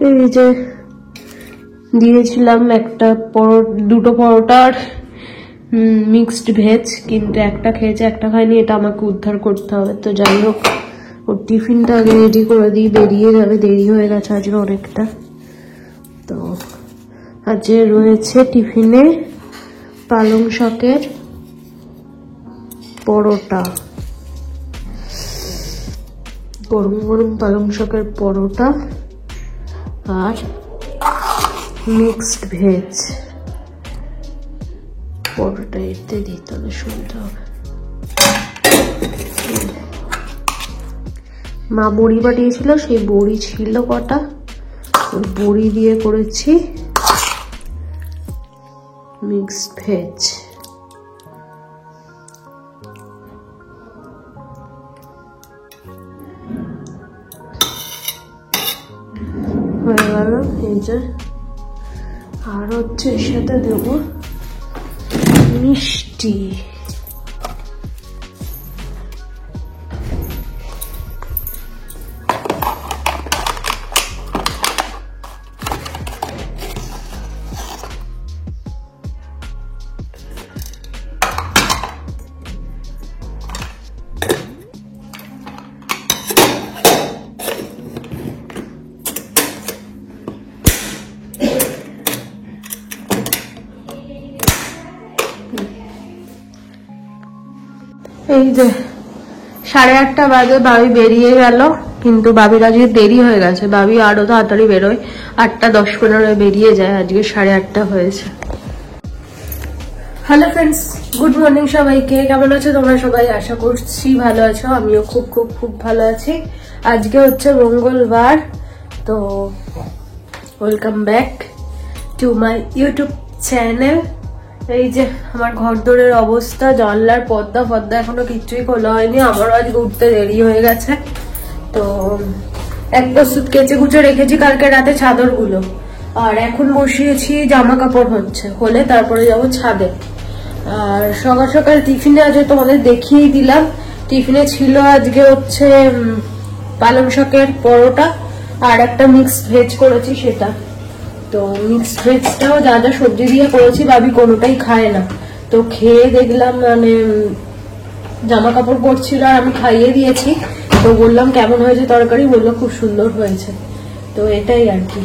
এই যে দিয়েছিলাম দুটো পরোটা আর মিক্সড ভেজ, কিন্তু একটা খেয়েছে একটা খায়নি, এটা আমাকে উদ্ধার করতে হবে। তো যাই হোক, ওর টিফিনটা আগে রেডি করে দিই, বেরিয়ে যাবে, দেরি হয়ে গেছে আজকে অনেকটা। তো আজকে রয়েছে টিফিনে পালং শাকের পরোটা, গরম গরম পালং শাকের পরোটা আর মিক্সড ভেজ। পরোটা এতে দিতে হবে, শুনতে হবে। মা বড়ি পাঠিয়েছিল, সেই বড়ি ছিল কটা, ওই বড়ি দিয়ে করেছি মিক্সড ভেজ। হয়ে গেল এই যে। আর হচ্ছে এর সাথে দেবো মিষ্টি। এই যে 8:30 বাজে, বাবি বেরিয়ে গেল, কিন্তু বাবির আজকে দেরি হয়ে গেছে। বাবি আরো তাড়াতাড়ি বেরোয়, 8:10-15 বেরিয়ে যায়, আজকে 8:30 হয়েছে। হ্যালো ফ্রেন্ডস, গুড মর্নিং সবাইকে। কেমন আছো তোমরা সবাই? আশা করছি ভালো আছো, আমিও খুব খুব খুব ভালো আছি। আজকে হচ্ছে মঙ্গলবার, তো welcome back to my YouTube channel. এই যে আমার ঘর দোরের অবস্থা, জানলার পর্দা এখনো কিচ্ছুই খোলা হয়নি, আমারও আজকে উঠতে দেরি হয়ে গেছে। তো একটা সুট কেচে কুচে রেখেছি কালকে রাতে চাদরগুলো, আর এখন বসিয়েছি জামা কাপড় হলে তারপরে যাবো ছাদে। আর সকাল সকাল টিফিনে আজকে তোমাদের দেখিয়েই দিলাম, টিফিনে ছিল আজকে হচ্ছে পালং শাকের পরোটা আর একটা মিক্সড ভেজ করেছি সেটা। তো মিক্সড ভেজটাও যা যা সবজি দিয়ে করেছি, বাবি কোনোটাই খায় না। তো খেয়ে দেখলাম, মানে জামা কাপড় পরছিল আর আমি খাইয়ে দিয়েছি, তো বললাম কেমন হয়েছে তরকারি, বললো খুব সুন্দর হয়েছে। তো এটাই আর কি,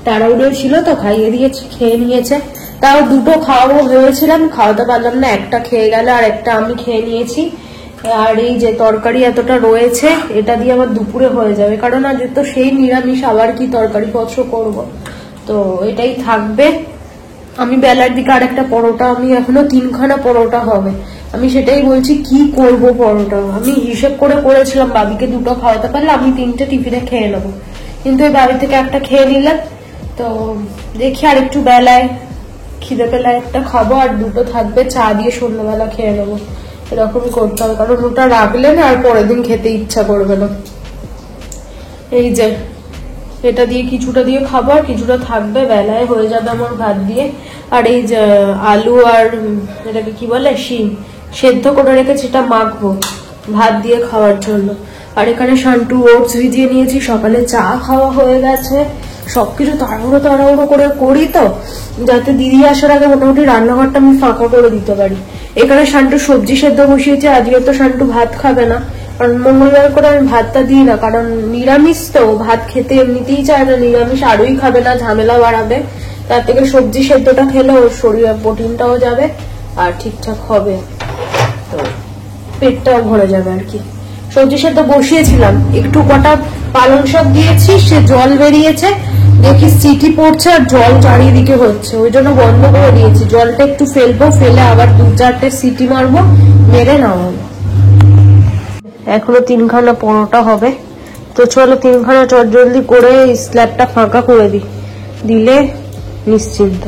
তাড়াহুড়ো ছিল তো খাইয়ে দিয়েছি, খেয়ে নিয়েছে। তাও দুটো খাওয়াবো ভেবেছিলাম, খাওয়াতে পারলাম না, একটা খেয়ে গেল আর একটা আমি খেয়ে নিয়েছি। আর এই যে তরকারি এতটা রয়েছে, এটা দিয়ে আমার দুপুরে হয়ে যাবে, কারণ আজ তো সেই নিরামিষ, আবার কি তরকারি পত্র করবো, তো এটাই থাকবে। আমি বেলার দিকে আর একটা পরোটা, আমি এখনো 3খানা পরোটা হবে, আমি সেটাই বলছি কি করব পরোটা। আমি হিসেব করে করেছিলাম বাবিকে দুটো খাওয়াতে পারলে আমি 3টে টিফিনে খেয়ে নেবো, কিন্তু এই বাড়ি থেকে একটা খেয়ে নিলাম। তো দেখি আর একটু বেলায় খিদে পেলে একটা খাবো, আর দুটো থাকবে, চা দিয়ে সন্ধ্যাবেলা খেয়ে নেবো, এরকমই করতে হবে, কারণ ওটা রাখলে না আর পরের দিন খেতে ইচ্ছা করবে না। এই যে এটা দিয়ে কিছুটা দিয়ে খাবো, আর কিছুটা থাকবে, বেলায় হয়ে যাবে আমার ভাত দিয়ে। আর এই যে আলু আর এটাকে কি বলে, শিম সেদ্ধ করে রেখেছি, এটা মাখবো ভাত দিয়ে খাওয়ার জন্য। আর এখানে শান্টু ওটস ভিজিয়ে নিয়েছি, সকালে চা খাওয়া হয়ে গেছে। সবকিছু তাড়াহুড়ো করে করি তো, যাতে দিদি আসার আগে মোটামুটি রান্নাঘরটা আমি ফাঁকা করে দিতে পারি। এখানে শান্টু সবজি সেদ্ধ বসিয়েছে, আজকে তো শান্টু ভাত খাবে না, কারণ মঙ্গলবার করে আমি ভাতটা দিই না, কারণ নিরামিষ তো ভাত খেতে এমনিতেই চায় না, নিরামিষ আরোই খাবে না, ঝামেলা বাড়াবে। তার থেকে সবজি সেদ্ধটা খেলে ওর শরীরে প্রোটিনটাও যাবে আর ঠিকঠাক হবে, তো পেটটাও ভরে যাবে আর কি। সবজি সেদ্ধ বসিয়েছিলাম, একটু কটা পালং শাক দিয়েছি, সে জল বেরিয়েছে, দেখি সিটি পড়ছে আর জল চারিদিকে হচ্ছে, ওই জন্য বন্ধ করে দিয়েছি। জলটা একটু ফেলবো, ফেলে আবার 2-4টে সিটি মারবো, মেরে নামাবো। এখনো 3খানা পরোটা হবে, তো চলো 3খানা চটজলদি করে স্ল্যাবটা ফাঁকা করে দিলে নিশ্চিন্ত।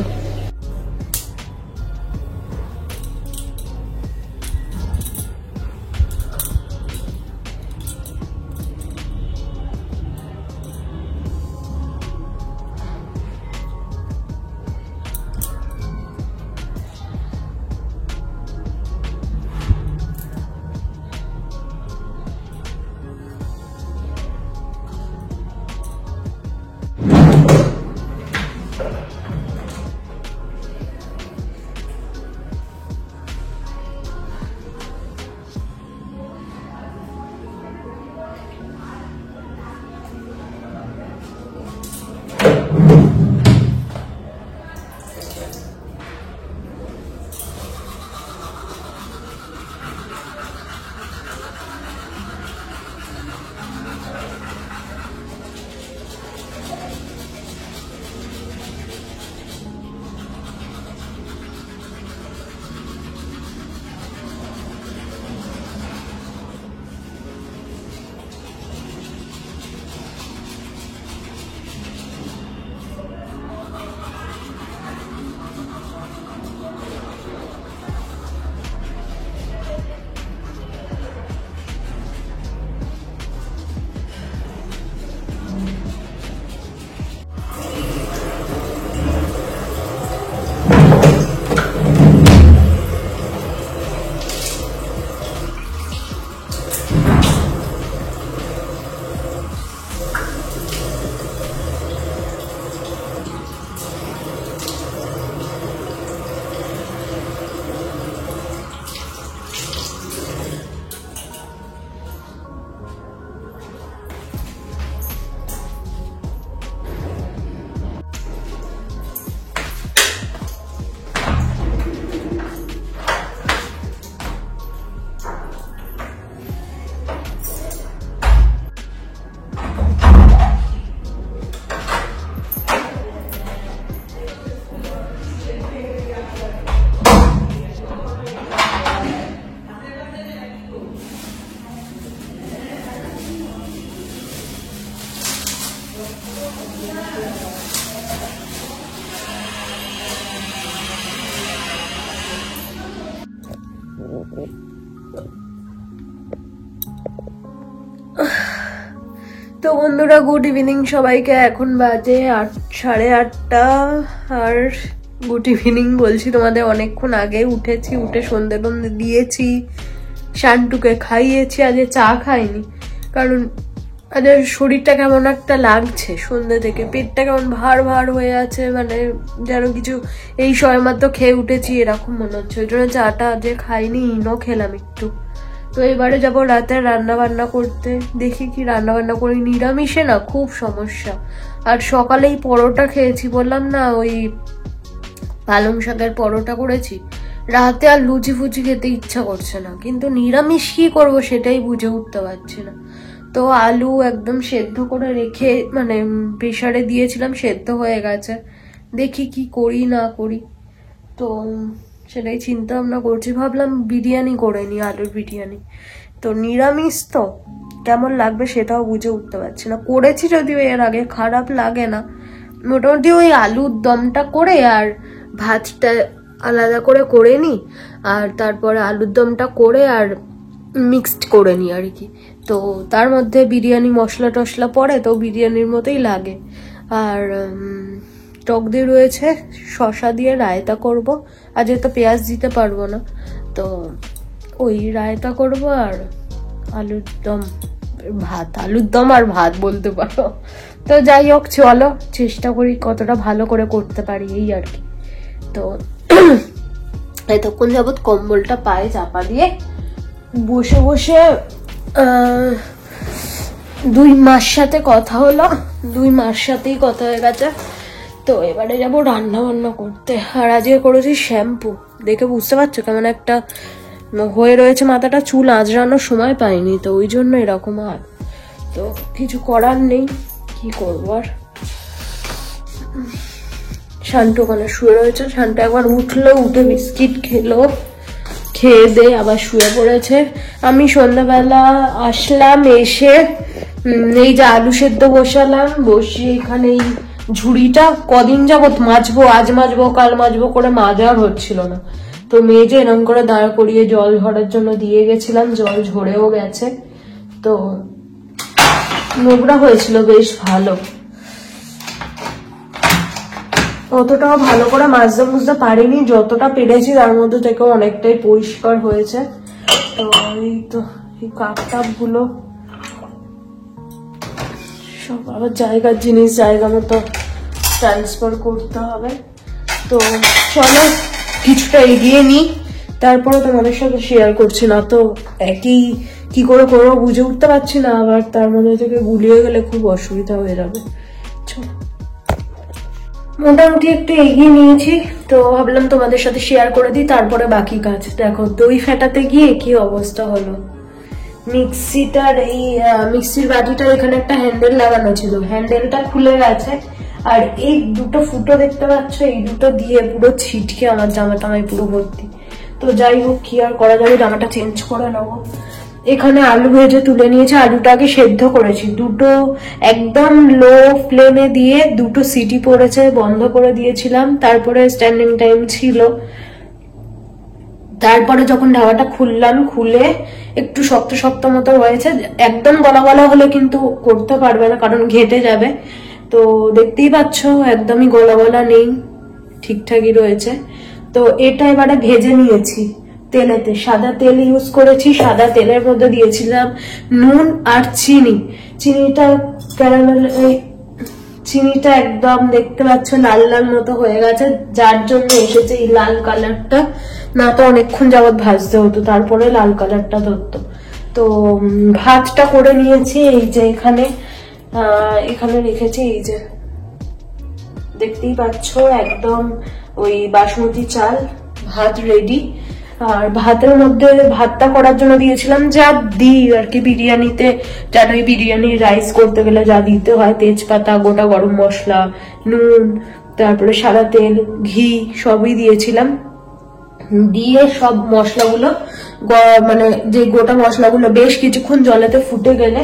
তো বন্ধুরা গুড ইভিনিং সবাইকে। এখন বাজে 8:30 আর গুড ইভিনিং বলছি তোমাদের। অনেকক্ষণ আগে উঠেছি, উঠে সন্ধ্যে টন্ধে দিয়েছি, শান্টুকে খাইয়েছি। আজকে চা খাইনি কারণ আজ শরীরটা কেমন একটা লাগছে, সন্ধ্যে থেকে পেটটা কেমন ভার ভার হয়ে আছে, মানে যেন কিছু এই সময়মাত্র খেয়ে উঠেছি এরকম মনে হচ্ছে। ওই জন্য চাটা আজকে খাইনি, ইনো খেলাম একটু। তো এবারে যাবো রাতে রান্না বান্না করতে, দেখি কি রান্না বান্না করি। নিরামিষে না খুব সমস্যা। আর সকালেই পরোটা খেয়েছি, বললাম না ওই পালং শাকের পরোটা করেছি। রাতে আর লুচি ফুচি খেতে ইচ্ছা করছে না, কিন্তু নিরামিষ কি করবো সেটাই বুঝে উঠতে পারছি না। তো আলু একদম সেদ্ধ করে রেখে মানে প্রেসারে দিয়েছিলাম, সেদ্ধ হয়ে গেছে। দেখি কি করি না করি, তো সেটাই চিন্তা ভাবনা করছি। ভাবলাম বিরিয়ানি করে নি, আলুর বিরিয়ানি। তো নিরামিষ তো কেমন লাগবে সেটাও বুঝে উঠতে পারছি না। করেছি যদিও এর আগে, খারাপ লাগে না মোটামুটি। ওই আলুর দমটা করে আর ভাতটা আলাদা করে নি, আর তারপরে আলুর দমটা করে আর মিক্সড করে নি আর কি। তো তার মধ্যে বিরিয়ানি মশলা টশলা পড়ে, তো বিরিয়ানির মতোই লাগে। আর টক দই রয়েছে, শসা দিয়ে রায়তা করব। আজকে তো পেঁয়াজ দিতে পারবো না, তো ওই রায়তা করব আর আলুর দম ভাত, আলুর দম আর ভাত বলতে পারো। তো যাই হোক, চলো চেষ্টা করি কতটা ভালো করে করতে পারি এই আর কি। তো এতক্ষণ যাবৎ কম্বলটা পায়ে চাপা দিয়ে বসে বসে 2 মাস সাথে কথা হলো, 2 মাস সাথেই কথা হয়ে গেছে। তো এবারে যাবো রান্না বান্না করতে। আর আজকে করেছি শ্যাম্পু, দেখে বুঝতে পারছো কেমন একটা হয়ে রয়েছে মাথাটা। চুল আঁচড়ানোর সময় পাইনি, তো ওই জন্য এরকম। আর তো কিছু করার নেই, কি করবো আর। শান্টু ওখানে শুয়ে রয়েছে। শান্টু একবার উঠলো, উঠে বিস্কিট খেলো, খেয়ে দিয়ে আবার শুয়ে পড়েছে। আমি সন্ধ্যাবেলা আসলাম, এসে এই যে আলু সেদ্ধ বসালাম, বসিয়ে এখানে এই ঝুড়িটা কদিন যাবত মাজবো, আজ মাজবো কাল মাজবো করে মাজা আর হচ্ছিল না। তো মেজে এরকম করে দাঁড় করিয়ে জল ঝরার জন্য দিয়ে গেছিলাম, জল ঝরেও গেছে। তো নোংরা হয়েছিল বেশ ভালো, অতটাও ভালো করে মাজতে বুঝতে পারিনি, যতটা পেরেছি তার মধ্যে থেকেও অনেকটাই পরিষ্কার হয়েছে। তো এই তো এই কাপ টাপ গুলো সব আবার জায়গার জিনিস জায়গা মতো ট্রান্সফার করতে হবে। তো চলো কিছুটা এগিয়ে নিই, তারপরে তোমাদের সাথে শেয়ার করছি। না তো একই কি করে করবো বুঝে উঠতে পারছি না, আবার তার মধ্যে থেকে গুলিয়ে গেলে খুব অসুবিধা হয়ে যাবে। চলো মোটামুটি একটু এগিয়ে নিয়েছি, তো ভাবলাম তোমাদের সাথে শেয়ার করে দিই, তারপরে বাকি কাজ। দেখো দই ফেটাতে গিয়ে কি অবস্থা হলো। মিক্সিটার এই মিক্সির বাটিটার এখানে একটা হ্যান্ডেল লাগানো ছিল, হ্যান্ডেলটা খুলে গেছে। আর এই দুটো ফুটো দেখতে পাচ্ছ, এই দুটো দিয়ে পুরো ছিটকে আমার জামা টামায় পুরো ভর্তি। তো যাই হোক, কি আর করা যাবে, জামাটা চেঞ্জ করে নেবো। এখানে আলু ভেজে তুলে নিয়েছে, আলুটাকে সেদ্ধ করেছি, দুটো একদম লো ফ্লেমে দিয়ে 2টো সিটি পড়েছে, বন্ধ করে দিয়েছিলাম। তারপরে স্ট্যান্ডিং টাইম ছিল। তারপরে যখন ঢাকাটা খুললাম, খুলে একটু শক্ত শক্ত মতো হয়েছে। একদম গলা গলা হলে কিন্তু করতে পারবে না, কারণ ঘেটে যাবে। তো দেখতেই পাচ্ছ একদমই গলা গলা নেই, ঠিকঠাকই রয়েছে। তো এটা এবারে ভেজে নিয়েছি তেলেতে, সাদা তেল ইউজ করেছি। সাদা তেলের মধ্যে দিয়েছিলাম নুন আর চিনি। চিনিটা ক্যারামেল, চিনিটা একদম দেখতে পাচ্ছ লাল লাল মতো হয়ে গেছে, যার জন্য এসেছে এই লাল কালারটা। না তো অনেকক্ষণ যাবত ভাজতে হতো, তারপরে লাল কালারটা ধরতো। তো ভাতটা করে নিয়েছি, এই যে এখানে এখানে রেখেছি, এই যে দেখতেই পাচ্ছ একদম ওই বাসমতি চাল, ভাত রেডি। আর ভাতের মধ্যে ভাতটা করার জন্য দিয়েছিলাম যা দিই আর কি বিরিয়ানিতে, জানোই বিরিয়ানির রাইস করতে গেলে যা দিতে হয়, তেজপাতা, গোটা গরম মশলা, নুন, তারপরে সাদা তেল, ঘি সবই দিয়েছিলাম। দিয়ে সব মশলাগুলো মানে যে গোটা মশলাগুলো বেশ কিছুক্ষণ জলেতে ফুটে গেলে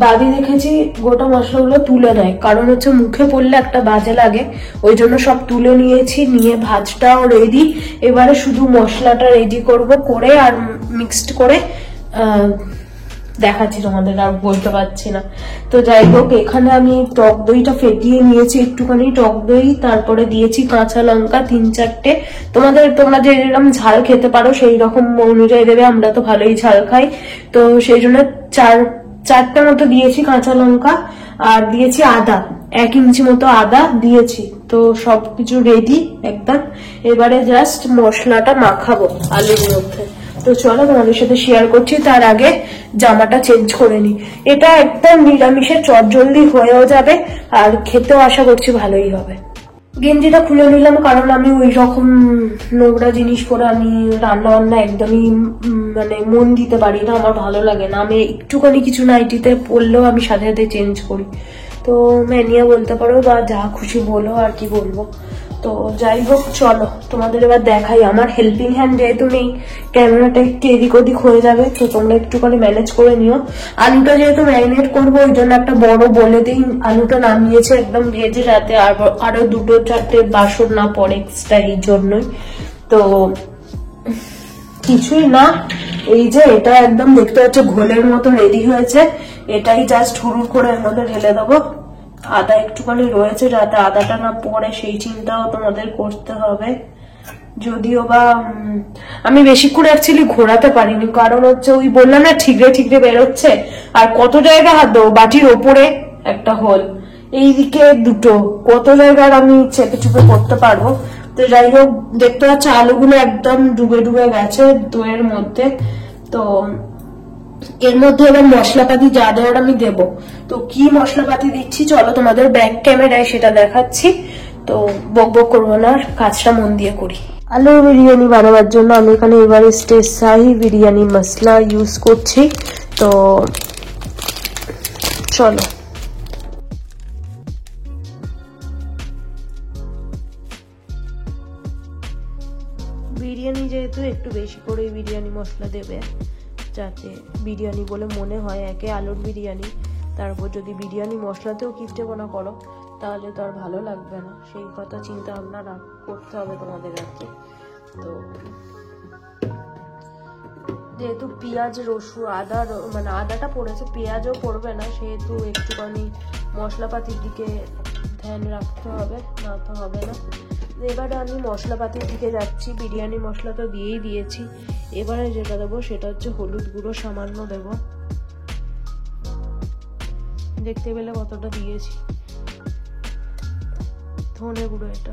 বাদি দেখেছি গোটা মশলাগুলো তুলে নেয়, কারণ হচ্ছে মুখে পড়লে একটা বাজে লাগে, ওই জন্য সব তুলে নিয়েছি, নিয়ে ভাজটাও রেডি। এবারে শুধু মশলাটা রেডি করব, করে আর মিক্সড করে দেখাচ্ছি তোমাদের, আর বলতে পারছি না। তো যাই হোক, এখানে আমি টক দইটা ফেটিয়ে নিয়েছি, একটুখানি টক দই, তারপরে দিয়েছি কাঁচা লঙ্কা 3-4টে। তোমরা যেরকম ঝাল খেতে পারো সেই রকম অনুযায়ী দেবে, আমরা তো ভালোই ঝাল খাই, তো সেই জন্য 4টে মতো দিয়েছি কাঁচা লঙ্কা। আর দিয়েছি আদা, 1 ইঞ্চি মতো আদা দিয়েছি। তো সবকিছু রেডি একদম। এবারে জাস্ট মশলাটা মাখাবো আলুর মধ্যে। তো চলো তোমাদের সাথে শেয়ার করছি, তার আগে জামাটা চেঞ্জ করে নি। এটা একদম নিরামিষের চটজলদি হয়েও যাবে, আর খেতেও আশা করছি ভালোই হবে। গেঞ্জিটা খুলে নিলাম, কারণ আমি ওই রকম নোংরা জিনিস পরে আমি রান্না বান্না একদমই মানে মন দিতে পারি না, আমার ভালো লাগে না। আমি একটুখানি কিছু নাইটিতে পরলেও আমি সাথে সাথে চেঞ্জ করি। তো ম্যানিয়া বলতে পারো বা যা খুশি বলো, আর কি বলবো। তো যাই হোক, চলো তোমাদের এবার দেখাই। আমার হেল্পিং হ্যান্ড যেহেতু নেই, ক্যামেরাটা একটু এদিক ওদিক হয়ে যাবে, তো তোমরা একটু করে ম্যানেজ করে নিও। আলুটা যেহেতু ম্যারিনেট করবো, ওই জন্য একটা বড় বলে দিই, আলুটা নামিয়েছে একদম ভেজে, যাতে আরো 2-4টে বাসন না পড়ে এক্সট্রা, এই জন্যই। তো কিছুই না, এই যে এটা একদম দেখতে হচ্ছে ঘোলের মতো রেডি হয়েছে, এটাই জাস্ট হুড়ুর করে এর মধ্যে ঢেলে দেবো। আদা একটুখানি রয়েছে, যাতে আদাটা না পড়ে সেই চিন্তাও তোমাদের করতে হবে। যদিও বা আমি বেশিক্ষণ অ্যাকচুয়ালি ঘোরাতে পারিনি, কারণ হচ্ছে ওই বললাম না ঠিকরে ঠিকরে বেরোচ্ছে, আর কত জায়গা হাত দেবো। বাটির ওপরে একটা হোল, এইদিকে 2টো, কত জায়গার আমি চেপে চুপে করতে পারবো। তো যাই হোক, দেখতে পাচ্ছি আলুগুলো একদম ডুবে ডুবে গেছে দইয়ের মধ্যে। তো এর মধ্যে এবার মশলাপাতি যা দেওয়ার আমি দেব। তো কি মশলাপাতি দিচ্ছি চলো তোমাদের ব্যাক ক্যামেরায় সেটা দেখাচ্ছি। তো বক বক করবো না, কাজটা মন দিয়ে করি। আলু বিরিয়ানি বানাবার জন্য আমি এখানে এভারেস্ট শাহী বিরিয়ানি মশলা ইউজ করছি। তো চলো, বিরিয়ানি যেহেতু একটু বেশি করে বিরিয়ানি মশলা দেবে, যাতে বিরিয়ানি বলে মনে হয়। একে আলুর বিরিয়ানি, তারপর যদি বিরিয়ানি মশলাতেও কিপটেপনা করো তাহলে তো আর ভালো লাগবে না, সেই কথা চিন্তা ভাবনা করতে হবে তোমাদের আর কি। তো যেহেতু পেঁয়াজ রসুন আদা মানে আদাটা পড়েছে, পেঁয়াজও পড়বে না, সেহেতু একটুখানি মশলাপাতির দিকে ধ্যান রাখতে হবে, না তো হবে না। এবারে আমি মশলাপাতির দিকে যাচ্ছি। বিরিয়ানি মশলা তো দিয়েই দিয়েছি, এবারে যেটা দেবো সেটা হচ্ছে হলুদ গুঁড়ো সামান্য দেব, দেখতে পেলে কতটা দিয়েছি। ধনে গুঁড়ো, এটা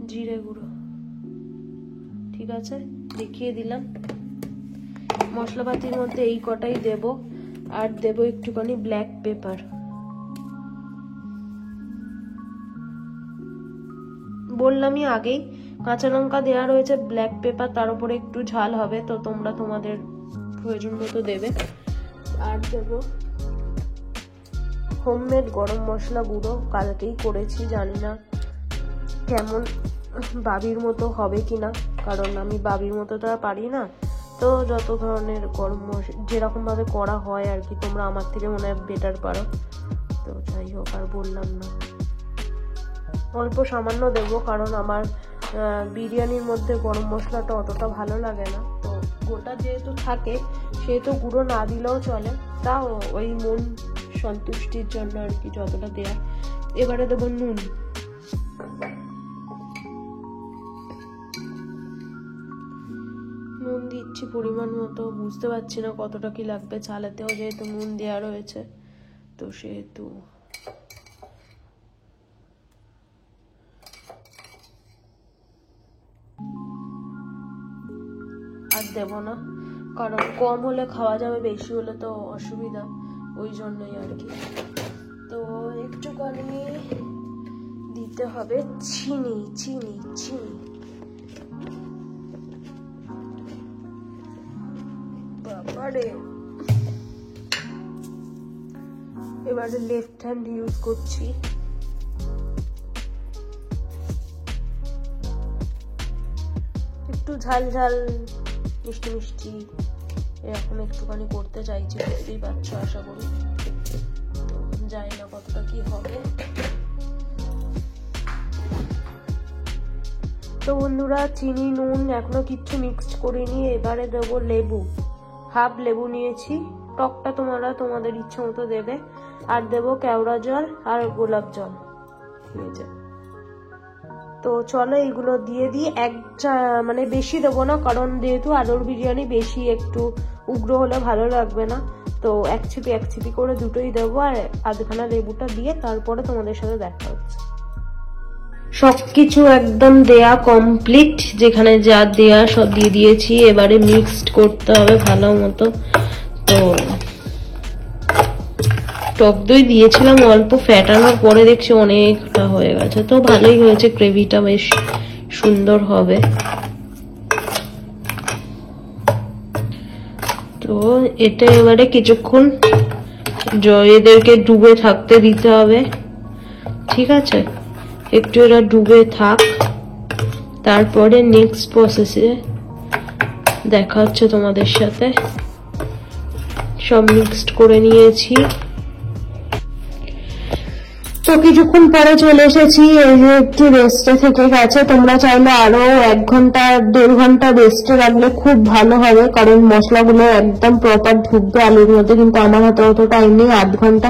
জিরে গুঁড়ো, ঠিক আছে দেখিয়ে দিলাম। মশলাপাতির মধ্যে এই কটাই দেব, আর দেব একটুখানি ব্ল্যাক পেপার। বললামই আগেই, কাঁচা লঙ্কা দেওয়া রয়েছে, ব্ল্যাক পেপার, তার উপরে একটু ঝাল হবে, তো তোমরা তোমাদের প্রয়োজন মতো দেবে। আর দেব হোমমেড গরম মশলা গুঁড়ো, কালকেই করেছি, জানি না কেমন বাবির মতো হবে কিনা, কারণ আমি বাবির মতো তো আর পারি না। তো যত ধরনের গরম মশলা যেরকম ভাবে করা হয় আর কি, তোমরা আমার থেকে মনে হয় বেটার পারো। তো যাই হোক, আর বললাম না, অল্প সামান্য দেবো, কারণ আমার বিরিয়ানির মধ্যে গরম মশলাটা অতটা ভালো লাগে না। তো গোটা যেহেতু থাকে সেহেতু গুঁড়ো না দিলেও চলে, তাও ওই মন সন্তুষ্টির জন্য আর কি যতটা দেয়া। এবারে দেবো নুন, নুন দিচ্ছি পরিমাণ মতো, বুঝতে পারছি না কতটা কি লাগবে, চালাতেও যেহেতু নুন দেওয়া রয়েছে, তো সেহেতু আর দেব না, কারণ কম হলে খাওয়া যাবে, বেশি হলে তো অসুবিধা, ওই জন্যই আর কি। তো একটুখানি দিতে হবে চিনি, চিনি চিনি বাবারে। এবারে লেফট হ্যান্ড ইউজ করছি। একটু ঝাল ঝাল মিষ্টি মিষ্টি এরকম একটুখানি করতে চাইছি, বুঝতেই পারছো আশা করি। তো জানি না কতটা কি হবে। তো বন্ধুরা চিনি নুন এখনো কিচ্ছু মিক্সড করিনি। এবারে দেবো লেবু, হাফ লেবু নিয়েছি, টকটা তোমরা তোমাদের ইচ্ছে মতো দেবে। আর দেবো কেওড়া জল আর গোলাপ জল। তো চলো এগুলো দিয়ে দিই। মানে বেশি দেবো না, কারণ যেহেতু আলুর বিরিয়ানি বেশি একটু উগ্র হলে ভালো লাগবে না। তো এক ছিপি করে দুটোই দেবো, আর আধখানা লেবুটা দিয়ে তারপরে তোমাদের সাথে দেখা হচ্ছে। সবকিছু একদম দেয়া কমপ্লিট, যেখানে যা দেয়া সব দিয়ে দিয়েছি। এবারে মিক্সড করতে হবে ভালো মতো। তো টক দই দিয়েছিলাম অল্প, ফ্যাটানোর পরে দেখছি অনেকটা হয়ে গেছে। তো ভালোই হয়েছে, গ্রেভিটা বেশ সুন্দর হবে। তো এটা এবারে কিছুক্ষণ এদেরকে ডুবে থাকতে দিতে হবে, ঠিক আছে? একটু এরা ডুবে থাক, তারপরে নেক্সট প্রসেসে দেখা হচ্ছে তোমাদের সাথে। সব মিক্সড করে নিয়েছি। তো কিছুক্ষণ পরে চলে এসেছি। এই যে একটু রেস্টে থেকে গেছে, তোমরা চাইলে আরো 1 ঘন্টা 1.5 ঘন্টা রেস্টে রাখলে খুব ভালো হবে, কারণ মশলাগুলো একদম প্রপার ঢুকবে আলুর মধ্যে। কিন্তু আমার হাতে অত টাইম নেই, আধ ঘন্টা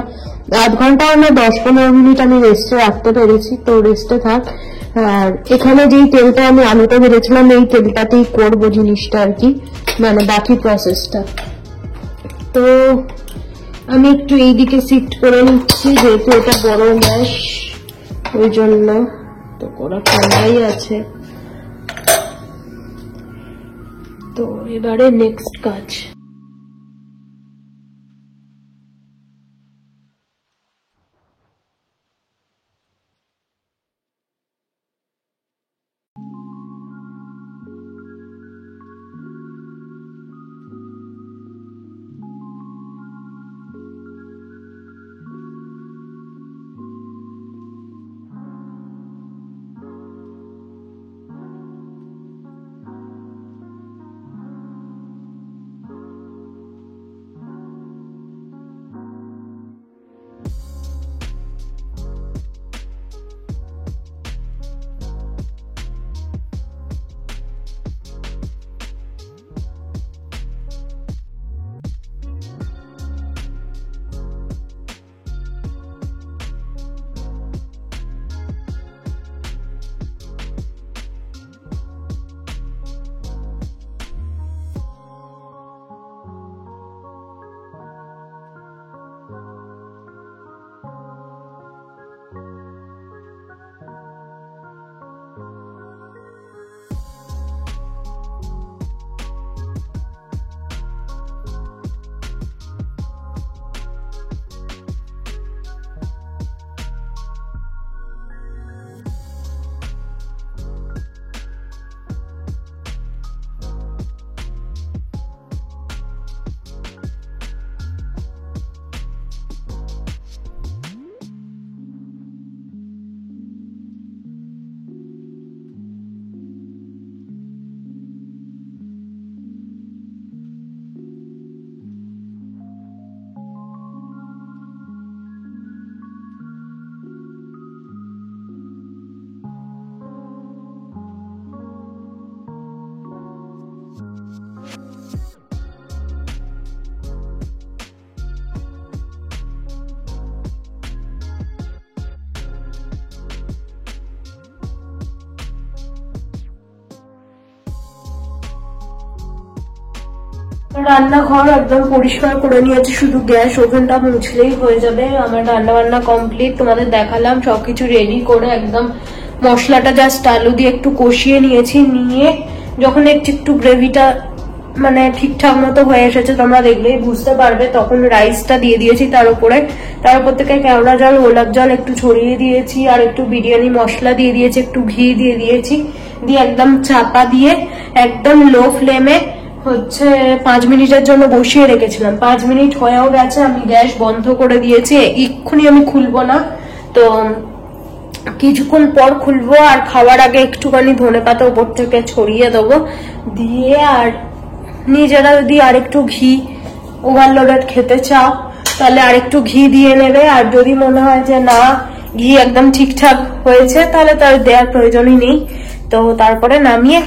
না 10-15 মিনিট আমি রেস্টে রাখতে পেরেছি। তো রেস্টে থাক। আর এখানে যেই তেলটা আমি আলুটা ভেজেছিলাম এই তেলটাতেই করবো জিনিসটা আর কি, মানে বাকি প্রসেসটা। তো আমি একটু এইদিকে শিফট করে নিচ্ছি, যেহেতু এটা বড় গ্যাস ওই জন্য। তো কড়া ঠান্ডাই আছে। তো এবারে নেক্সট কাজ। রান্নাঘর একদম পরিষ্কার করে নিয়েছি, শুধু গ্যাস ওভেনটা মুছলেই হয়ে যাবে। আমার রান্না বান্না কমপ্লিট, তোমাদের দেখালাম। সবকিছু রেডি করে একদম মশলাটা জাস্ট আলু দিয়ে একটু কষিয়ে নিয়েছি। নিয়ে যখন একটু গ্রেভিটা মানে ঠিকঠাক মতো হয়ে এসেছে, তোমরা দেখলেই বুঝতে পারবে, তখন রাইসটা দিয়ে দিয়েছি তার উপর থেকে কেওড়া জল গোলাপ জল একটু ছড়িয়ে দিয়েছি, আর একটু বিরিয়ানি মশলা দিয়ে দিয়েছি, একটু ঘি দিয়ে দিয়েছি। দিয়ে একদম চাপা দিয়ে একদম লো ফ্লেমে 5 মিনিটের জন্য বসিয়ে রেখেছিলাম। 5 মিনিট হয়েও গেছে, আমি গ্যাস বন্ধ করে দিয়েছি। এক্ষুনি আমি খুলবো না, তো কিছুক্ষণ পর খুলবো। আর খাওয়ার আগে একটুখানি ধনেপাতা উপর থেকে ছড়িয়ে দেবো, দিয়ে আর নিজেরা যদি আরেকটু ঘি ওভারলোডেড খেতে চাও তাহলে আরেকটু ঘি দিয়ে নেবে, আর যদি মনে হয় যে না ঘি একদম ঠিকঠাক হয়েছে তাহলে তার দেওয়ার প্রয়োজনই নেই। তো তারপরে নামিয়ে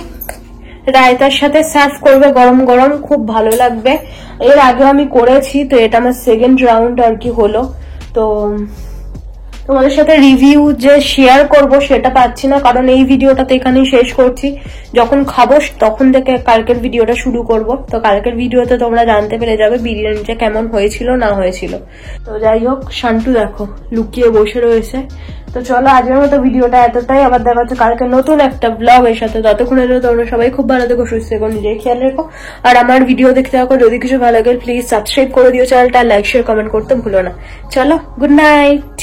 রায়তার সাথে সার্ভ করবে গরম গরম, খুব ভালো লাগবে। এর আগে আমি করেছি, তো এটা আমার সেকেন্ড রাউন্ড আর কি হলো। তো তোমাদের সাথে রিভিউ যে শেয়ার করব সেটা পাচ্ছি না, কারণ এই ভিডিওটা তো এখানেই শেষ করছি। যখন খাবো তখন থেকে কালকের ভিডিওটা শুরু করব। তো কালকের ভিডিওতে তোমরা জানতে পেরে যাবে বিরিয়ানিটা কেমন হয়েছিল না হয়েছিল। তো যাই হোক, শান্টু দেখো লুকিয়ে বসে রয়েছে। তো চলো আজকের মতো ভিডিওটা এতটাই, আবার দেখা হচ্ছে কালকে নতুন একটা ব্লগ এর সাথে। ততক্ষণের জন্য তোমরা সবাই খুব ভালো থেকো, সুস্থ থেকো, নিজের খেয়াল রেখো। আর আমার ভিডিও দেখতে থাকো, যদি কিছু ভালো লাগে প্লিজ সাবস্ক্রাইব করে দিও চ্যানেলটা, লাইক শেয়ার কমেন্ট করতে ভুলো না। চলো, গুড নাইট।